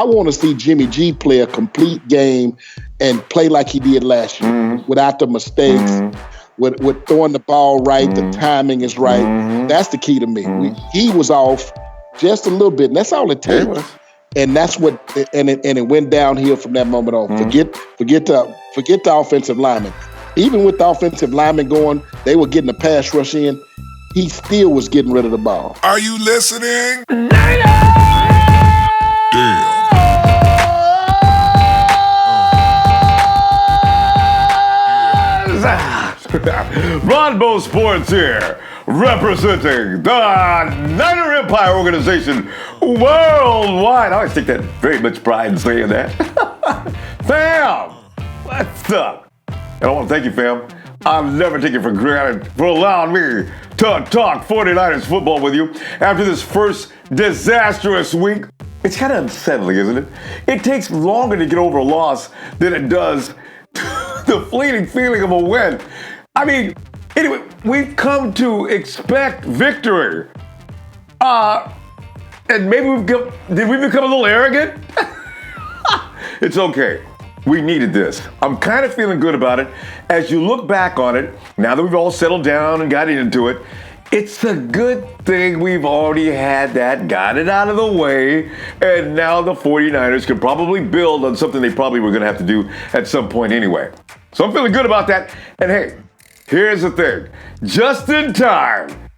I want to see Jimmy G play a complete game and play like he did last year without the mistakes, with throwing the ball right, the timing is right. That's the key to me. He was off just a little bit, and that's all it takes. And that's what, and it went downhill from that moment on. Forget the offensive lineman. Even with the offensive lineman going, they were getting a pass rush in. He still was getting rid of the ball. Are you listening? Ronbo Sports here, representing the Niner Empire organization worldwide. I always take that very much pride in saying that. Fam, what's up? And I want to thank you, fam. I'll never take it for granted for allowing me to talk 49ers football with you after this first disastrous week. It's kind of unsettling, isn't it? It takes longer to get over a loss than it does the fleeting feeling of a win. I mean, anyway, we've come to expect victory. And maybe did we become a little arrogant? It's okay. We needed this. I'm kind of feeling good about it. As you look back on it, now that we've all settled down and got into it, it's a good thing we've already had that, got it out of the way, and now the 49ers can probably build on something they probably were going to have to do at some point anyway. So I'm feeling good about that. And hey, here's the thing. Just in time,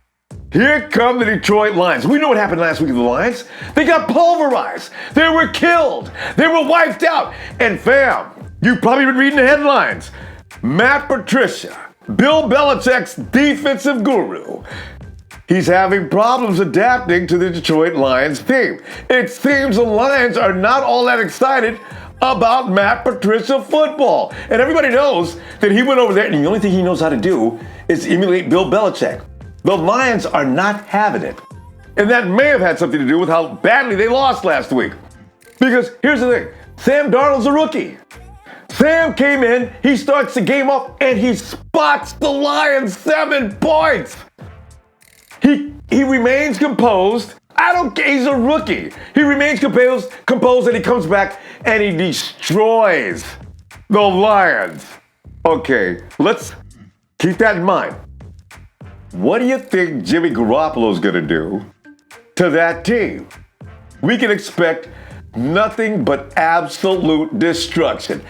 here come the Detroit Lions. We know what happened last week with the Lions. They got pulverized. They were killed. They were wiped out. And fam, you've probably been reading the headlines. Matt Patricia, Bill Belichick's defensive guru, he's having problems adapting to the Detroit Lions team. It seems the Lions are not all that excited about Matt Patricia football. And everybody knows that he went over there and the only thing he knows how to do is emulate Bill Belichick. The Lions are not having it. And that may have had something to do with how badly they lost last week. Because here's the thing, Sam Darnold's a rookie. Sam came in, he starts the game off, and he spots the Lions 7 points. He remains composed. I don't care, he's a rookie. He remains composed, and he comes back and he destroys the Lions. Okay, let's keep that in mind. What do you think Jimmy Garoppolo's gonna do to that team? We can expect nothing but absolute destruction.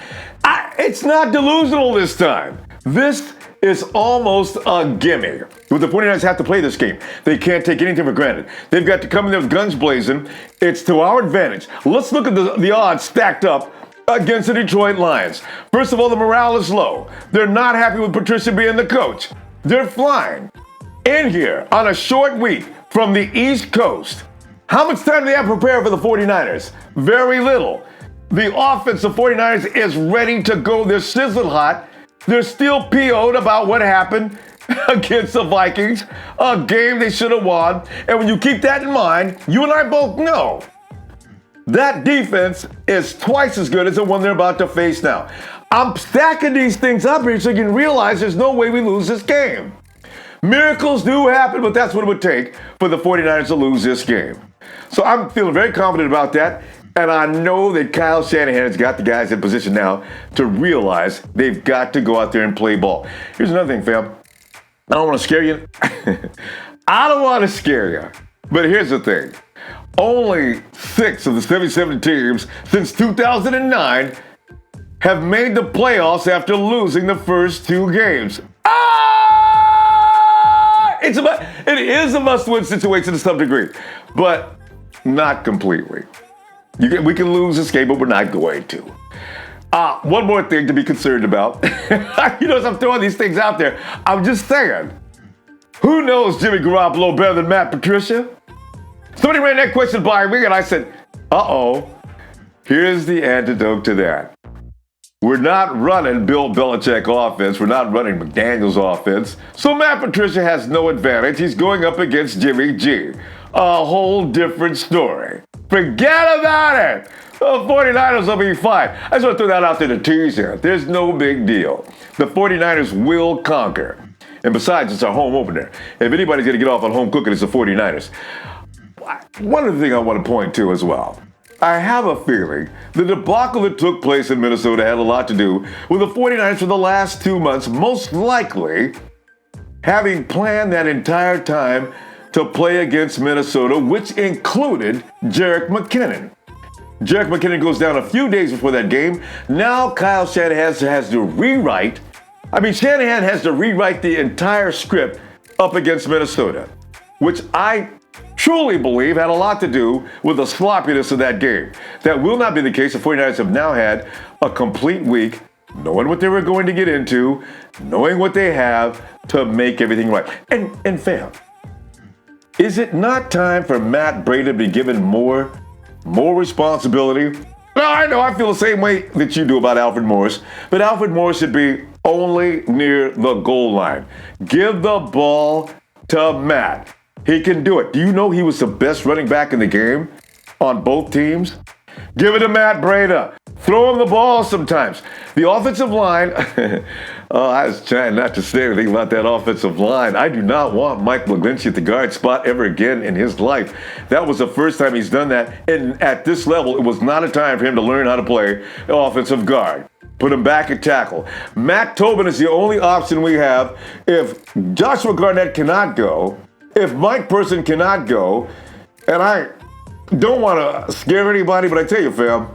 It's not delusional this time. This is almost a gimme. Well, the 49ers have to play this game. They can't take anything for granted. They've got to come in there with guns blazing. It's to our advantage. Let's look at the odds stacked up against the Detroit Lions. First of all, the morale is low. They're not happy with Patricia being the coach. They're flying in here on a short week from the East Coast. How much time do they have to prepare for the 49ers? Very little. The offense of 49ers is ready to go. They're sizzling hot. They're still PO'd about what happened against the Vikings, a game they should have won. And when you keep that in mind, you and I both know that defense is twice as good as the one they're about to face now. I'm stacking these things up here so you can realize there's no way we lose this game. Miracles do happen, but that's what it would take for the 49ers to lose this game. So I'm feeling very confident about that. And I know that Kyle Shanahan has got the guys in position now to realize they've got to go out there and play ball. Here's another thing, fam. I don't want to scare you. I don't want to scare you. But here's the thing. Only 6 of the 77 teams since 2009 have made the playoffs after losing the first 2 games. It is a must-win situation to some degree, but not completely. We can lose this game, but we're not going to. One more thing to be concerned about. You know, as I'm throwing these things out there, I'm just saying, who knows Jimmy Garoppolo better than Matt Patricia? Somebody ran that question by me, and I said, here's the antidote to that. We're not running Bill Belichick offense. We're not running McDaniel's offense. So Matt Patricia has no advantage. He's going up against Jimmy G. A whole different story. Forget about it. The 49ers will be fine. I just want to throw that out there to tease you. There's no big deal. The 49ers will conquer. And besides, it's our home opener. If anybody's going to get off on home cooking, it's the 49ers. One other thing I want to point to as well. I have a feeling the debacle that took place in Minnesota had a lot to do with the 49ers for the last 2 months, most likely having planned that entire time to play against Minnesota, which included Jerick McKinnon. Jerick McKinnon goes down a few days before that game. Now Kyle Shanahan has to rewrite. Shanahan has to rewrite the entire script up against Minnesota, which I truly believe had a lot to do with the sloppiness of that game. That will not be the case. The 49ers have now had a complete week knowing what they were going to get into, knowing what they have to make everything right. And fam, is it not time for Matt Brady to be given more responsibility? No, I know, I feel the same way that you do about Alfred Morris, but Alfred Morris should be only near the goal line. Give the ball to Matt. He can do it. Do you know he was the best running back in the game on both teams? Give it to Matt Breda. Throw him the ball sometimes. The offensive line, I was trying not to say anything about that offensive line. I do not want Mike McGlinchey at the guard spot ever again in his life. That was the first time he's done that. And at this level, it was not a time for him to learn how to play offensive guard. Put him back at tackle. Matt Tobin is the only option we have. If Joshua Garnett cannot go, if Mike Person cannot go, and I don't want to scare anybody, but I tell you, fam,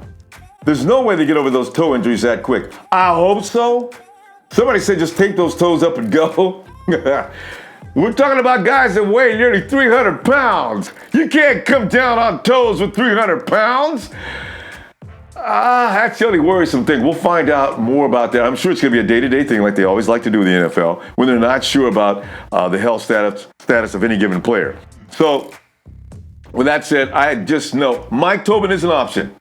there's no way to get over those toe injuries that quick. I hope so. Somebody said just take those toes up and go. We're talking about guys that weigh nearly 300 pounds. You can't come down on toes with 300 pounds. That's the only worrisome thing. We'll find out more about that. I'm sure it's going to be a day-to-day thing like they always like to do in the NFL when they're not sure about the health status of any given player. So, with that said, I just know Mike Tobin is an option.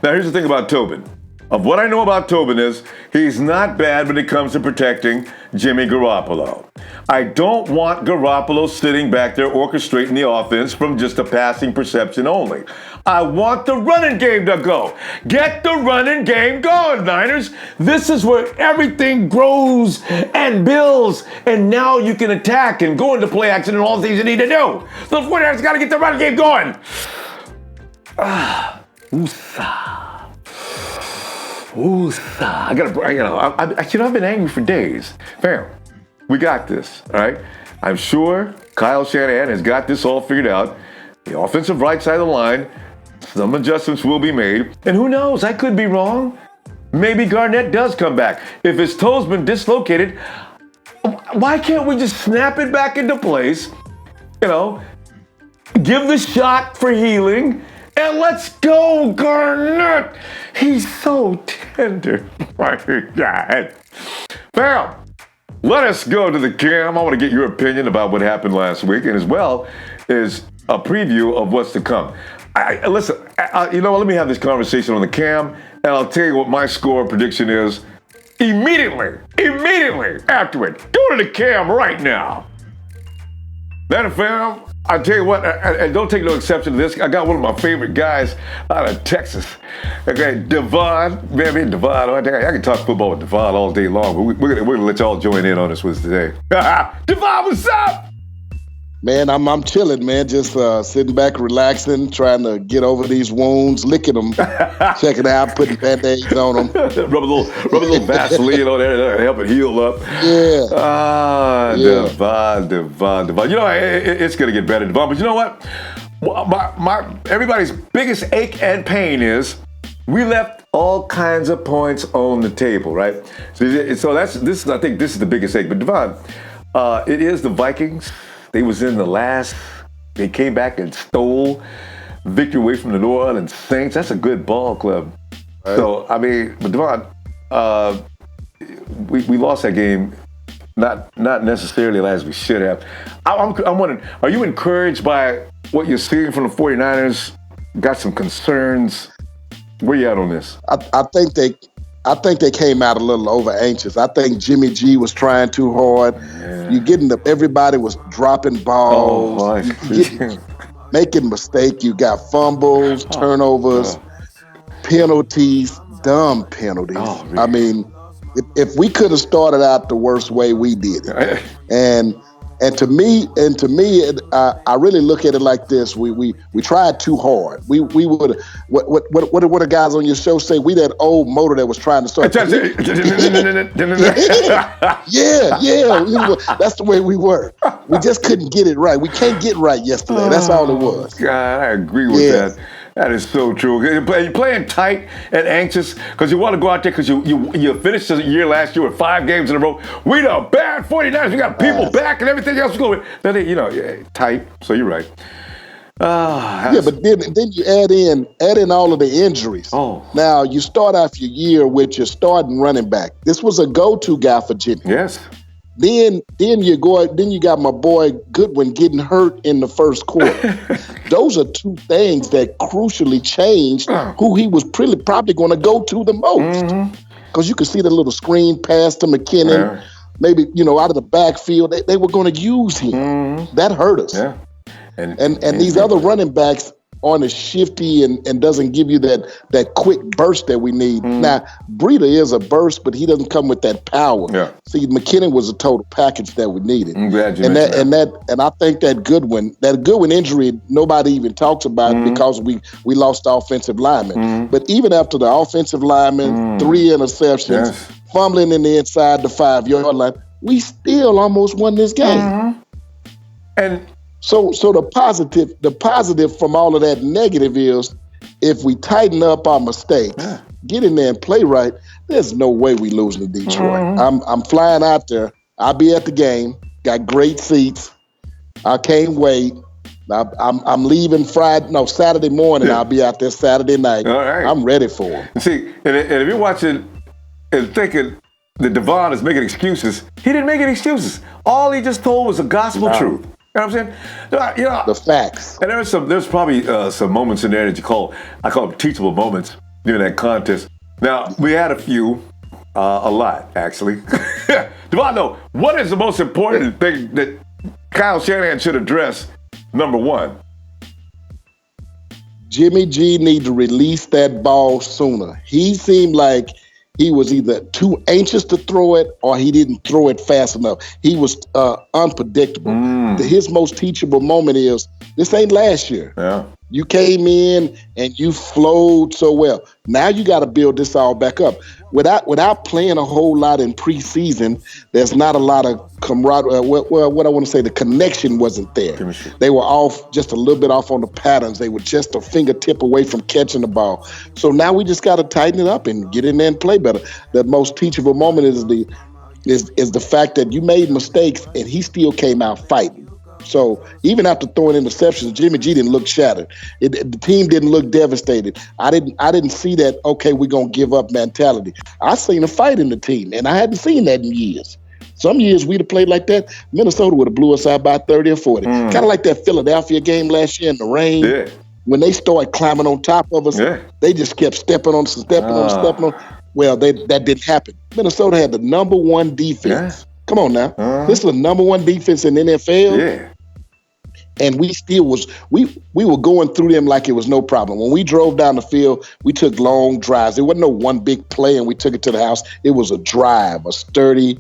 Now, here's the thing about Tobin. Of what I know about Tobin is he's not bad when it comes to protecting Jimmy Garoppolo. I don't want Garoppolo sitting back there orchestrating the offense from just a passing perception only. I want the running game to go. Get the running game going, Niners. This is where everything grows and builds, and now you can attack and go into play action and all the things you need to do. So the 49ers got to get the running game going. I've been angry for days. Fam, we got this, all right? I'm sure Kyle Shanahan has got this all figured out. The offensive right side of the line, some adjustments will be made. And who knows, I could be wrong. Maybe Garnett does come back. If his toe's been dislocated, why can't we just snap it back into place? Give the shot for healing. And let's go, Garnett! He's so tender. My God. Fam, let us go to the cam. I want to get your opinion about what happened last week, and as well as a preview of what's to come. Listen, let me have this conversation on the cam, and I'll tell you what my score prediction is immediately afterward. Go to the cam right now. Then, fam, I tell you what, and don't take no exception to this. I got one of my favorite guys out of Texas. Okay, Devon, baby, Devon. I can talk football with Devon all day long, but we're gonna let y'all join in on this with today. Devon, what's up? Man, I'm chilling, man. Just sitting back, relaxing, trying to get over these wounds, licking them, checking out, putting Band-Aids on them. rub a little Vaseline on there to help it heal up. Yeah. Devon. It's going to get better, Devon. But you know what? Everybody's biggest ache and pain is we left all kinds of points on the table, right? So I think this is the biggest ache. But Devon, it is the Vikings. They came back and stole victory away from the New Orleans Saints. That's a good ball club. Right. So, but Devon, we lost that game, not necessarily as we should have. I'm wondering, are you encouraged by what you're seeing from the 49ers? Got some concerns? Where you at on this? I think they came out a little over anxious. I think Jimmy G was trying too hard. Yeah. You're getting everybody was dropping balls, making mistakes. You got fumbles, turnovers, penalties, dumb penalties. Oh, really? If we could have started out the worst way we did it, and And to me, I really look at it like this: we tried too hard. We would what the guys on your show say? We that old motor that was trying to start. Yeah. That's the way we were. We just couldn't get it right. We can't get right yesterday. That's all it was. God, I agree with that. That is so true. You're playing tight and anxious because you want to go out there because you finished the year last year with 5 games in a row. We the bad 49ers. We got people back and everything else going. Then tight. So you're right. But then you add in all of the injuries. Oh. Now you start off your year with your starting running back. This was a go-to guy for Jimmy. Yes. Then you got my boy Goodwin getting hurt in the first quarter. Those are 2 things that crucially changed who he was probably going to go to the most. Because you could see the little screen pass to McKinnon, maybe out of the backfield. They were going to use him. That hurt us. Yeah. And these other running backs aren't as shifty and doesn't give you that quick burst that we need. Now, Breida is a burst, but he doesn't come with that power. Yeah. See, McKinnon was a total package that we needed. I'm glad you mentioned that. And I think that Goodwin injury, nobody even talks about because we lost the offensive lineman. But even after the offensive lineman, 3 interceptions, fumbling in the inside the 5-yard line, we still almost won this game. And So the positive from all of that negative is if we tighten up our mistakes, get in there and play right, there's no way we losing to Detroit. I'm flying out there. I'll be at the game. Got great seats. I can't wait. I'm leaving Saturday morning. I'll be out there Saturday night. All right. I'm ready for them. See, and if you're watching and thinking that Devon is making excuses, he didn't make any excuses. All he just told was the gospel truth. You know what I'm saying? The facts. And there's probably some moments in there that I call them teachable moments during that contest. Now, we had a few, a lot, actually. Devon, what is the most important thing that Kyle Shanahan should address, number 1? Jimmy G need to release that ball sooner. He seemed like he was either too anxious to throw it or he didn't throw it fast enough. He was unpredictable. His most teachable moment is, this ain't last year. Yeah. You came in and you flowed so well. Now you got to build this all back up. Without playing a whole lot in preseason, there's not a lot of camaraderie. What I want to say, the connection wasn't there. They were just a little bit off on the patterns. They were just a fingertip away from catching the ball. So now we just got to tighten it up and get in there and play better. The most teachable moment is the fact that you made mistakes and he still came out fighting. So even after throwing interceptions, Jimmy G didn't look shattered. The team didn't look devastated. I didn't see that, okay, we're going to give up mentality. I seen a fight in the team, and I hadn't seen that in years. Some years we'd have played like that, Minnesota would have blew us out by 30 or 40. Kind of like that Philadelphia game last year in the rain. Yeah. When they started climbing on top of us, they just kept stepping on. Well, that didn't happen. Minnesota had the number 1 defense. Yeah. Come on now. This is the number 1 defense in the NFL. Yeah. And we still we were going through them like it was no problem. When we drove down the field, we took long drives. There wasn't no one big play and we took it to the house. It was a drive, a sturdy,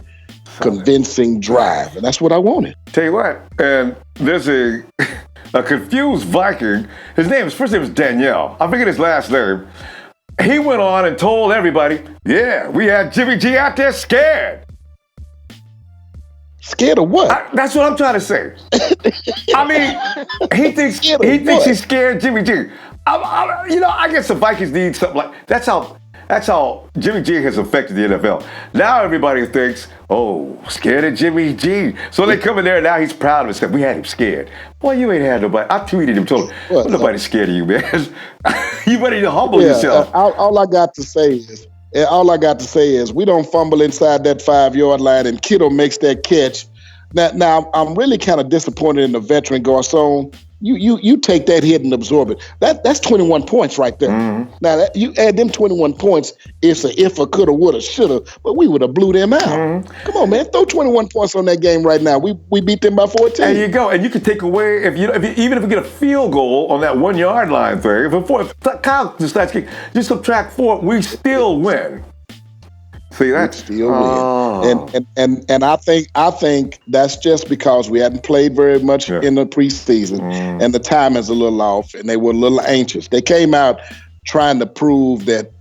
convincing drive. And that's what I wanted. Tell you what, and there's a confused Viking. His first name is Danielle. I forget his last name. He went on and told everybody, we had Jimmy G out there scared. Scared of what? That's what I'm trying to say. I mean, he thinks he's scared Jimmy G. I guess the Vikings need something like that's how Jimmy G has affected the NFL. Now everybody thinks, scared of Jimmy G. So they come in there and now he's proud of himself. We had him scared. Boy, you ain't had nobody. I tweeted him, told him, nobody's scared of you, man. You ready to humble yourself. All I got to say is we don't fumble inside that 5-yard line and Kittle makes that catch. Now I'm really kind of disappointed in the veteran Garcon. You take that hit and absorb it. That's 21 points right there. Now you add them 21 points, it's a if, a coulda, woulda, shoulda, but we would have blew them out. Come on, man, throw 21 points on that game right now. We beat them by 14. There you go, and you can take away even if you get a field goal on that 1 yard line thing. If Kyle just subtract 4, we still win. See that? We'd still win. And I think that's just because we hadn't played very much in the preseason, and the time is a little off, and they were a little anxious. They came out trying to prove that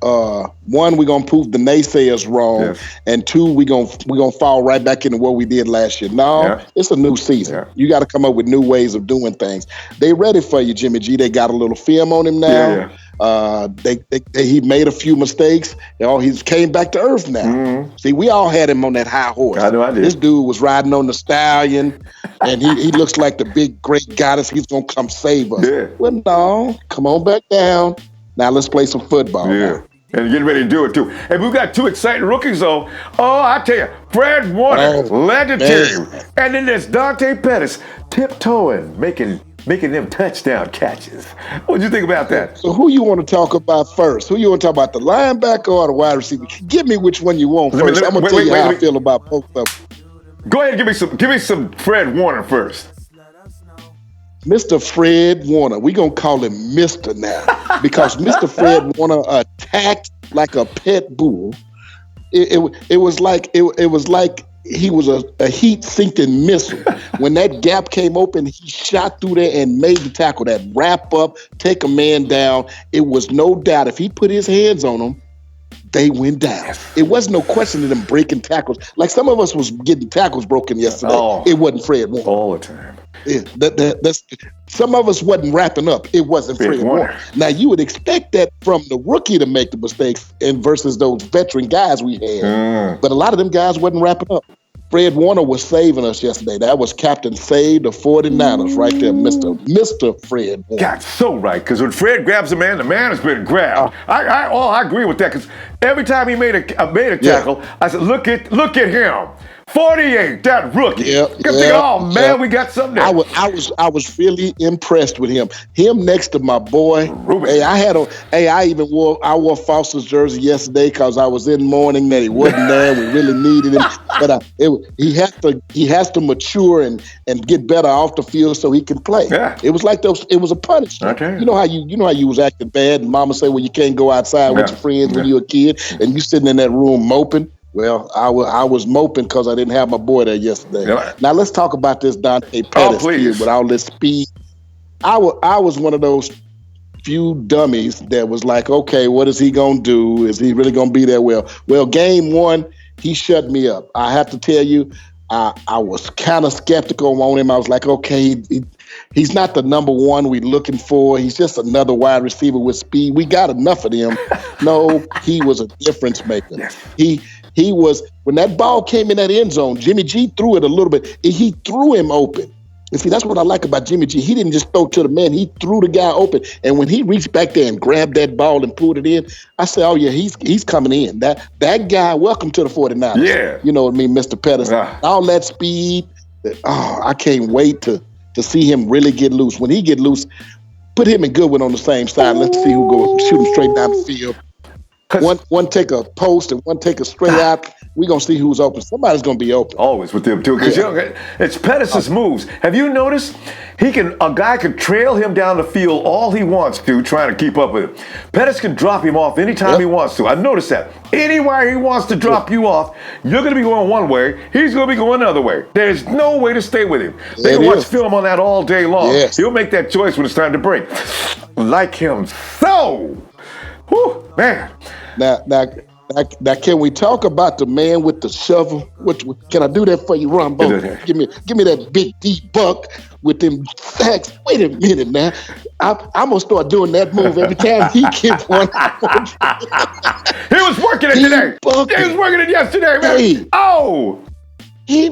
one, we're gonna prove the naysayers wrong, and two, we're gonna fall right back into what we did last year. No, it's a new season. Yeah. You got to come up with new ways of doing things. They ready for you, Jimmy G. They got a little film on him now. He made a few mistakes. He's came back to earth now. See, we all had him on that high horse. I know I did. This dude was riding on the stallion, and he looks like the big great goddess. He's gonna come save us. Yeah. Well, no, come on back down. Now let's play some football. Yeah. And getting ready to do it too. And we've got two exciting rookies though. Oh, I tell you, Fred Warner led the team. And then there's Dante Pettis tiptoeing, making them touchdown catches. What do you think about that? So who you want to talk about first? Who you want to talk about, the linebacker or the wide receiver? Give me which one you want first. I'm gonna tell you how I feel about both of them. Go ahead and give me some Fred Warner first. Mr. Fred Warner, we're going to call him Mr. now, because Mr. Fred Warner attacked like a pet bull. It was like he was a heat-sinking missile. When that gap came open, he shot through there and made the tackle. That wrap up, take a man down. It was no doubt if he put his hands on him, they went down. It wasn't no question of them breaking tackles. Like some of us was getting tackles broken yesterday. It wasn't Fred Warner. All the time. Yeah, that's some of us wasn't wrapping up. It wasn't Fred Warner. Now you would expect that from the rookie to make the mistakes and versus those veteran guys we had. But a lot of them guys wasn't wrapping up. Fred Warner was saving us yesterday. That was Captain Save the 49ers right there, Mr. Fred Warner. Got so right, because when Fred grabs a man, the man has been grabbed. I agree with that, because every time he made a tackle, I said, look at him. 48, that rookie. We got something there. I was really impressed with him. Him next to my boy. Ruben. Hey, I wore Foster's jersey yesterday because I was in mourning that he wasn't there. We really needed him, but he has to mature and get better off the field so he can play. Yeah. It was like it was a punishment. Okay. You know how you was acting bad, and Mama said, well, you can't go outside with your friends when you're a kid, and you sitting in that room moping. Well, I was moping because I didn't have my boy there yesterday. Yeah. Now let's talk about this Dante Pettis kid with all this speed. I was one of those few dummies that was like, okay, what is he gonna do? Is he really gonna be there? Well, game one, he shut me up. I have to tell you, I was kind of skeptical on him. I was like, okay, he's not the number one we're looking for. He's just another wide receiver with speed. We got enough of him. No, he was a difference maker. Yes. He was, when that ball came in that end zone, Jimmy G threw it a little bit. He threw him open. And see, that's what I like about Jimmy G. He didn't just throw to the man. He threw the guy open. And when he reached back there and grabbed that ball and pulled it in, I said, oh, yeah, he's coming in. That guy, welcome to the 49ers. Yeah. You know what I mean, Mr. Pettis. All that speed. I can't wait to see him really get loose. When he get loose, put him and Goodwin on the same side. Let's see who go shoot him straight down the field. One take a post and one take a straight out. We're going to see who's open. Somebody's going to be open. Always with them, too. Because it's Pettis' moves. Have you noticed? A guy can trail him down the field all he wants to, trying to keep up with him. Pettis can drop him off anytime he wants to. I noticed that. Anywhere he wants to drop you off, you're going to be going one way. He's going to be going another way. There's no way to stay with him. They can watch film on that all day long. Yes. He'll make that choice when it's time to break. Like him so. Whew, man. Now, can we talk about the man with the shovel? Can I do that for you, Ronbo? Give me that big deep buck with them sacks. Wait a minute now. I'm gonna start doing that move every time he gets one. He was working it today. He was working it yesterday, man. Hey,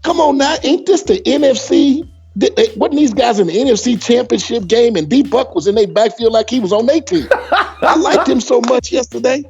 come on now. Ain't this the NFC? Wasn't these guys in the NFC championship game and D-Buck was in their backfield like he was on their team? I liked him so much yesterday.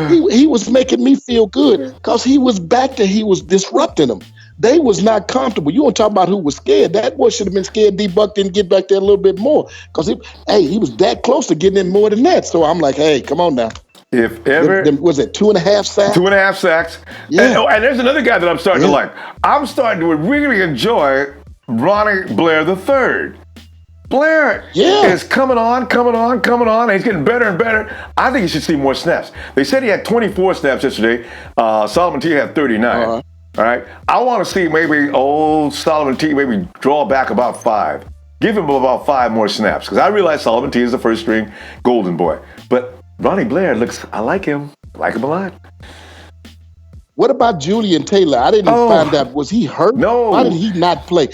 He was making me feel good because he was back there. He was disrupting them. They was not comfortable. You want to talk about who was scared. That boy should have been scared D-Buck didn't get back there a little bit more because he was that close to getting in more than that. So I'm like, hey, come on now. If ever. Was it 2.5 sacks? 2.5 sacks. Yeah. And there's another guy that I'm starting to like. I'm starting to really enjoy Ronnie Blair III. Blair Yeah. is coming on. And he's getting better and better. I think he should see more snaps. They said he had 24 snaps yesterday. Solomon T had 39. All right. I want to see maybe old Solomon T maybe draw back about 5. Give him about 5 more snaps. Because I realize Solomon T is the first string golden boy. But Ronnie Blair I like him. I like him a lot. What about Julian Taylor? I didn't find out. Was he hurt? No. Why did he not play?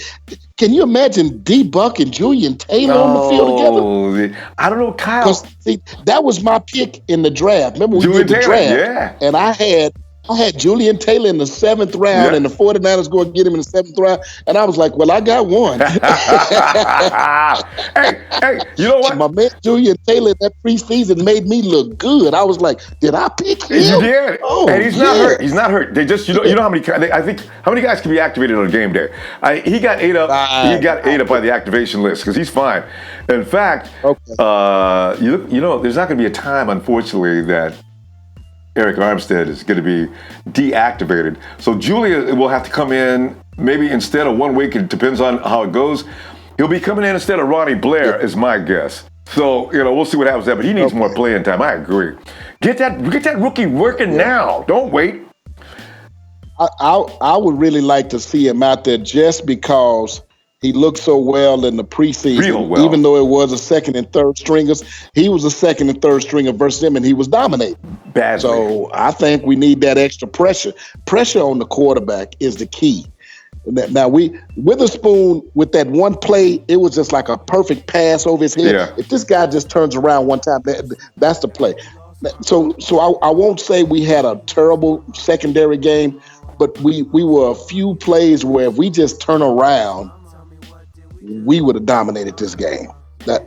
Can you imagine D-Buck and Julian Taylor on the field together? I don't know, Kyle. See, that was my pick in the draft. Remember we Julian did the Taylor, draft? Yeah. And I had Julian Taylor in the 7th round, and the 49ers going to get him in the 7th round. And I was like, well, I got one. hey, you know what? My man Julian Taylor that preseason made me look good. I was like, did I pick him? You did. And he's not hurt. He's not hurt. They just, you know how many, I think, how many guys can be activated on a game day? He got ate up. He got ate up by the activation list because he's fine. In fact, you know, there's not going to be a time, unfortunately, that Eric Armstead is going to be deactivated. So Julia will have to come in maybe instead of 1 week. It depends on how it goes. He'll be coming in instead of Ronnie Blair, is my guess. So, you know, we'll see what happens there. But he needs more playing time. I agree. Get that rookie working now. Don't wait. I would really like to see him out there just because he looked so well in the preseason. Real well. Even though it was a second and third stringers, he was a second and third stringer versus him, and he was dominating. Badly. So I think we need that extra pressure. Pressure on the quarterback is the key. Now, Witherspoon, with that one play, it was just like a perfect pass over his head. Yeah. If this guy just turns around one time, that's the play. So I won't say we had a terrible secondary game, but we were a few plays where if we just turn around, we would have dominated this game.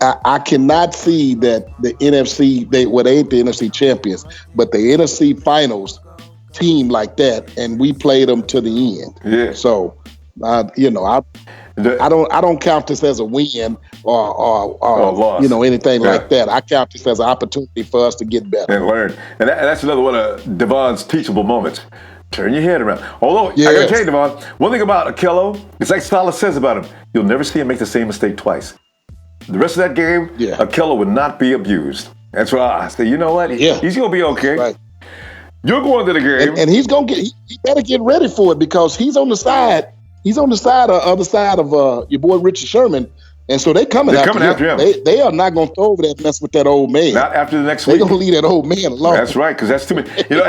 I cannot see that the NFC, they ain't the NFC champions, but the NFC finals team like that, and we played them to the end. Yeah. So, you know, I don't count this as a win or loss. You know, anything like that. I count this as an opportunity for us to get better and learn. And that's another one of Devon's teachable moments. Turn your head around. Although, I got to tell you, Devon, one thing about Akello, it's like Salah says about him, you'll never see him make the same mistake twice. The rest of that game, Akello would not be abused. That's why I say, you know what? He's going to be okay. Right. You're going to the game. And he's going to he better get ready for it because he's on the side. He's on the other side of your boy Richard Sherman. And so they're coming after him. They are not going to throw over that mess with that old man. Not after the next week. They're going to leave that old man alone. That's right, because that's too many. You know,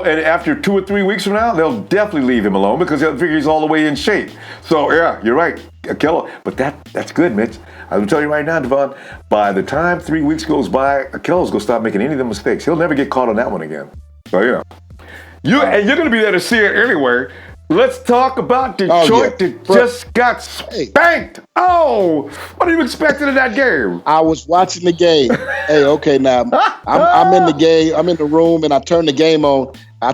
and after 2 or 3 weeks from now, they'll definitely leave him alone because they'll figure he's all the way in shape. So yeah, you're right, Akello. But that's good, Mitch. I'm telling you right now, Devon. By the time 3 weeks goes by, Akello's going to stop making any of them mistakes. He'll never get caught on that one again. So yeah, and you're going to be there to see it anyway. Let's talk about Detroit that just got spanked. Oh, what are you expecting in that game? I was watching the game. Now I'm in the game. I'm in the room, and I turn the game on. I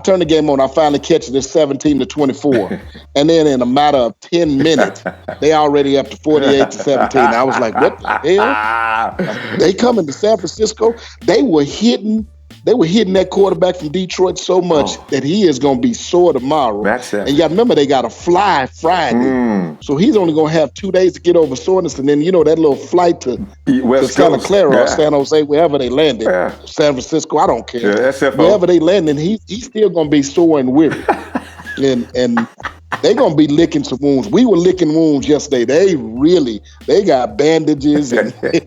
finally catch it at 17-24, and then in a matter of 10 minutes, they already up to 48-17. I was like, what the hell? They coming to San Francisco. They were hitting that quarterback from Detroit so much that he is going to be sore tomorrow. And you got to remember, they got to fly Friday. So he's only going to have 2 days to get over soreness. And then, you know, that little flight to Santa Clara or San Jose, wherever they landed, San Francisco, I don't care. Wherever they landed, he's still going to be sore and weary. and they're going to be licking some wounds. We were licking wounds yesterday. They got bandages and they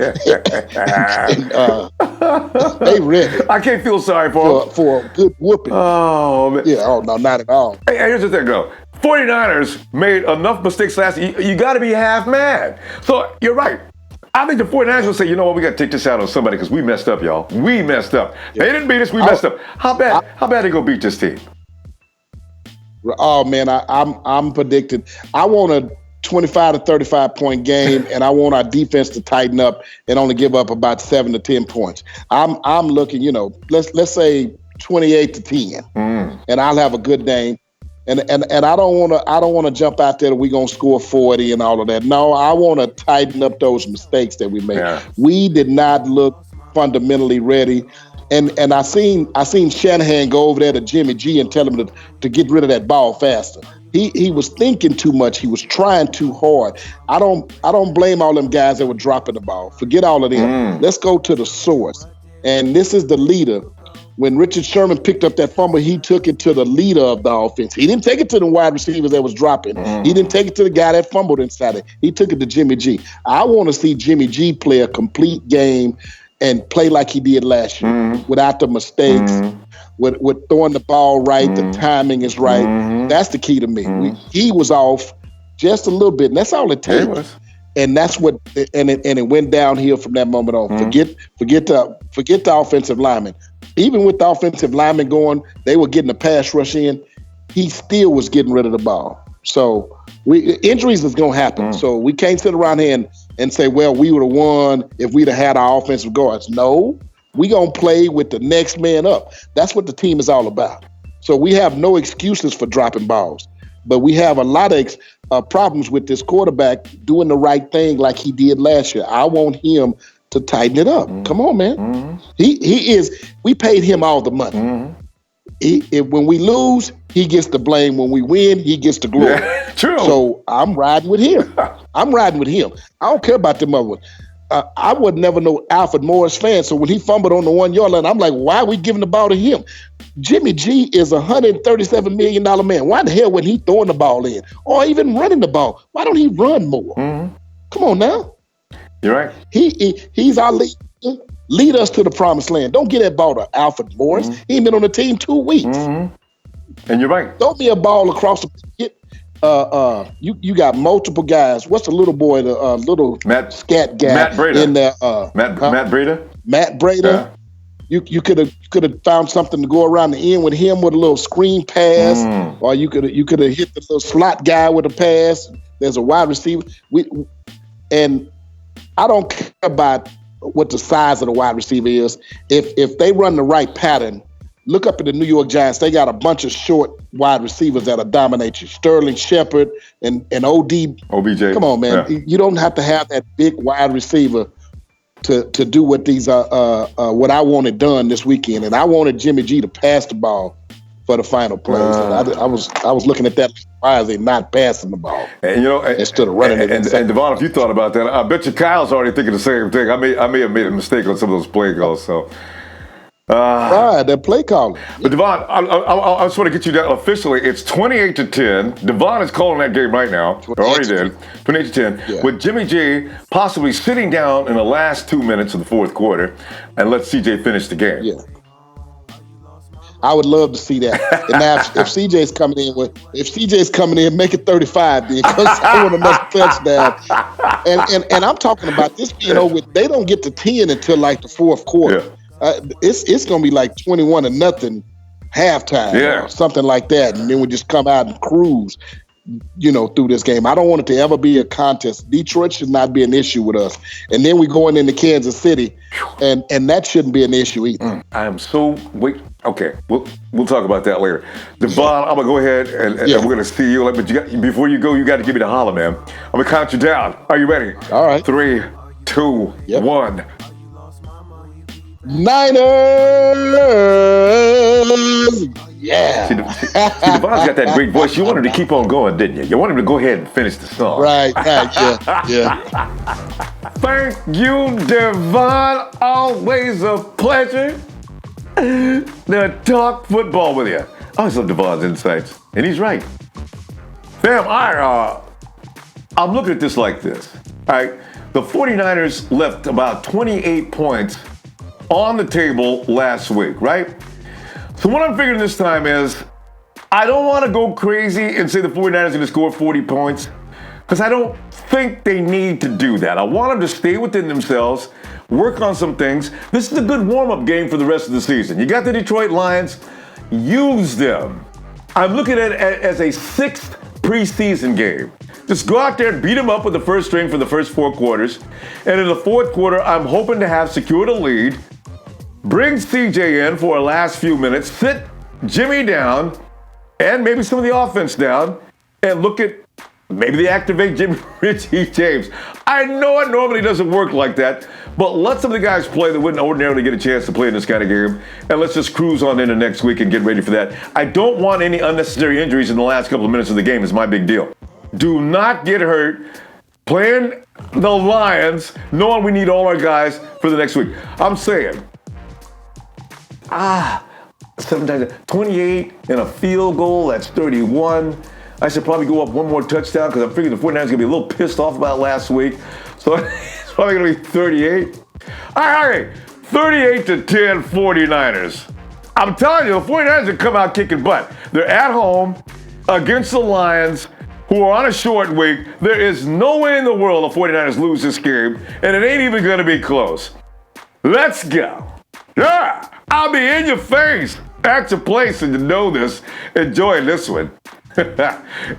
ready. I can't feel sorry for them. For a good whooping. Oh, man. Yeah, no, not at all. Hey, here's the thing, though. 49ers made enough mistakes last year. You got to be half mad. So you're right. I think the 49ers will say, you know what, we got to take this out on somebody because we messed up, y'all. We messed up. Yeah. They didn't beat us. We messed up. How bad they going to beat this team? Oh man, I'm predicting. I want a 25 to 35 point game, and I want our defense to tighten up and only give up about 7 to 10 points. I'm looking, you know, let's say 28 to 10, and I'll have a good game. And I don't want to jump out there that we're gonna score 40 and all of that. No, I want to tighten up those mistakes that we made. Yeah. We did not look fundamentally ready. And I seen Shanahan go over there to Jimmy G and tell him to get rid of that ball faster. He was thinking too much. He was trying too hard. I don't blame all them guys that were dropping the ball. Forget all of them. Let's go to the source. And this is the leader. When Richard Sherman picked up that fumble, he took it to the leader of the offense. He didn't take it to the wide receivers that was dropping. He didn't take it to the guy that fumbled inside it. He took it to Jimmy G. I want to see Jimmy G play a complete game and play like he did last year without the mistakes, with throwing the ball right, the timing is right. That's the key to me. He was off just a little bit, and that's all it takes. And that's what, and it went downhill from that moment on. Forget the offensive lineman. Even with the offensive lineman going, they were getting the pass rush in. He still was getting rid of the ball. So injuries is gonna happen. So we can't sit around here and say, well, we would have won if we'd have had our offensive guards. No, we gonna play with the next man up. That's what the team is all about. So we have no excuses for dropping balls, but we have a lot of problems with this quarterback doing the right thing like he did last year. I want him to tighten it up. Come on, man. We paid him all the money. When we lose, he gets the blame. When we win, he gets the glory. Yeah, true. So I'm riding with him. I don't care about them other ones. I would never know Alfred Morris fan. So when he fumbled on the 1 yard line, I'm like, why are we giving the ball to him? Jimmy G is a $137 million man. Why the hell wasn't he throwing the ball in or even running the ball? Why don't he run more? Come on now. You're right. He's our leader. Lead us to the promised land. Don't get that ball to Alfred Morris. He ain't been on the team 2 weeks. And you're right. Throw me a ball across the you got multiple guys. What's the little boy, the little scat guy Matt Breida. in there? Matt Breida. Matt Breida. Yeah. You could have found something to go around the end with him with a little screen pass, or you could have hit the little slot guy with a pass. There's a wide receiver. And I don't care about what the size of the wide receiver is. If they run the right pattern, look up at the New York Giants. They got a bunch of short wide receivers that'll dominate you. Sterling Shepard and OBJ. Come on, man. Yeah. You don't have to have that big wide receiver to do what what I wanted done this weekend. And I wanted Jimmy G to pass the ball for the final plays. I was looking at that. Why is they not passing the ball? And instead of running it. And Devon, if you thought about that, I bet you Kyle's already thinking the same thing. I may have made a mistake on some of those play calls. So, right, that play calling. But Devon, I just want to get you down officially. It's 28-10. Devon is calling that game right now. Already did. 28-10. Yeah. With Jimmy G possibly sitting down in the last 2 minutes of the fourth quarter and let CJ finish the game. Yeah. I would love to see that. And now, if CJ's coming in, make it 35 then, because I want another touchdown. And I'm talking about this being over. They don't get to 10 until like the fourth quarter. Yeah. It's going to be like 21-0 halftime, or something like that, and then we just come out and cruise, through this game. I don't want it to ever be a contest. Detroit should not be an issue with us. And then we going into Kansas City, and that shouldn't be an issue either. I am so okay. We'll talk about that later. Devon, I'm gonna go ahead and we're gonna see you. But before you go, you got to give me the holler, man. I'm gonna count you down. Are you ready? All right. 3, 2, 1. Niners! Yeah. See, Devon's got that great voice. You wanted to keep on going, didn't you? You wanted him to go ahead and finish the song. Right, yeah. Thank you, Devon. Always a pleasure to talk football with you. I always love Devon's insights, and he's right. Fam, I'm looking at this like this. All right, the 49ers left about 28 points on the table last week, right? So what I'm figuring this time is I don't want to go crazy and say the 49ers are going to score 40 points, because I don't think they need to do that. I want them to stay within themselves, work on some things. This is a good warm-up game for the rest of the season. You got the Detroit Lions. Use them. I'm looking at it as a 6th preseason game. Just go out there and beat them up with the first string for the first 4 quarters. And in the fourth quarter, I'm hoping to have secured a lead. Bring CJ in for a last few minutes, sit Jimmy down, and maybe some of the offense down, and look at Maybe they activate Jimmy Richie James. I know it normally doesn't work like that, but let some of the guys play that wouldn't ordinarily get a chance to play in this kind of game, and let's just cruise on into next week and get ready for that. I don't want any unnecessary injuries in the last couple of minutes of the game is my big deal. Do not get hurt playing the Lions, knowing we need all our guys for the next week. I'm saying, 7 times 28 and a field goal, that's 31. I should probably go up one more touchdown because I'm figuring the 49ers are going to be a little pissed off about last week. So it's probably going to be 38. All right, 38-10 49ers. I'm telling you, the 49ers are come out kicking butt. They're at home against the Lions, who are on a short week. There is no way in the world the 49ers lose this game, and it ain't even going to be close. Let's go. Yeah, I'll be in your face at your place, and you know this. Enjoy this one. And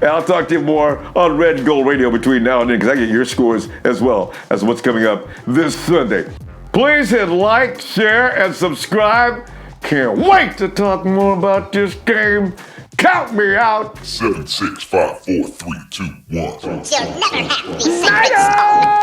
I'll talk to you more on Red and Gold Radio between now and then, because I get your scores as well as what's coming up this Sunday. Please hit like, share, and subscribe. Can't wait to talk more about this game. Count me out. 7, 6, 5, 4, 3, 2, 1. You'll never have me say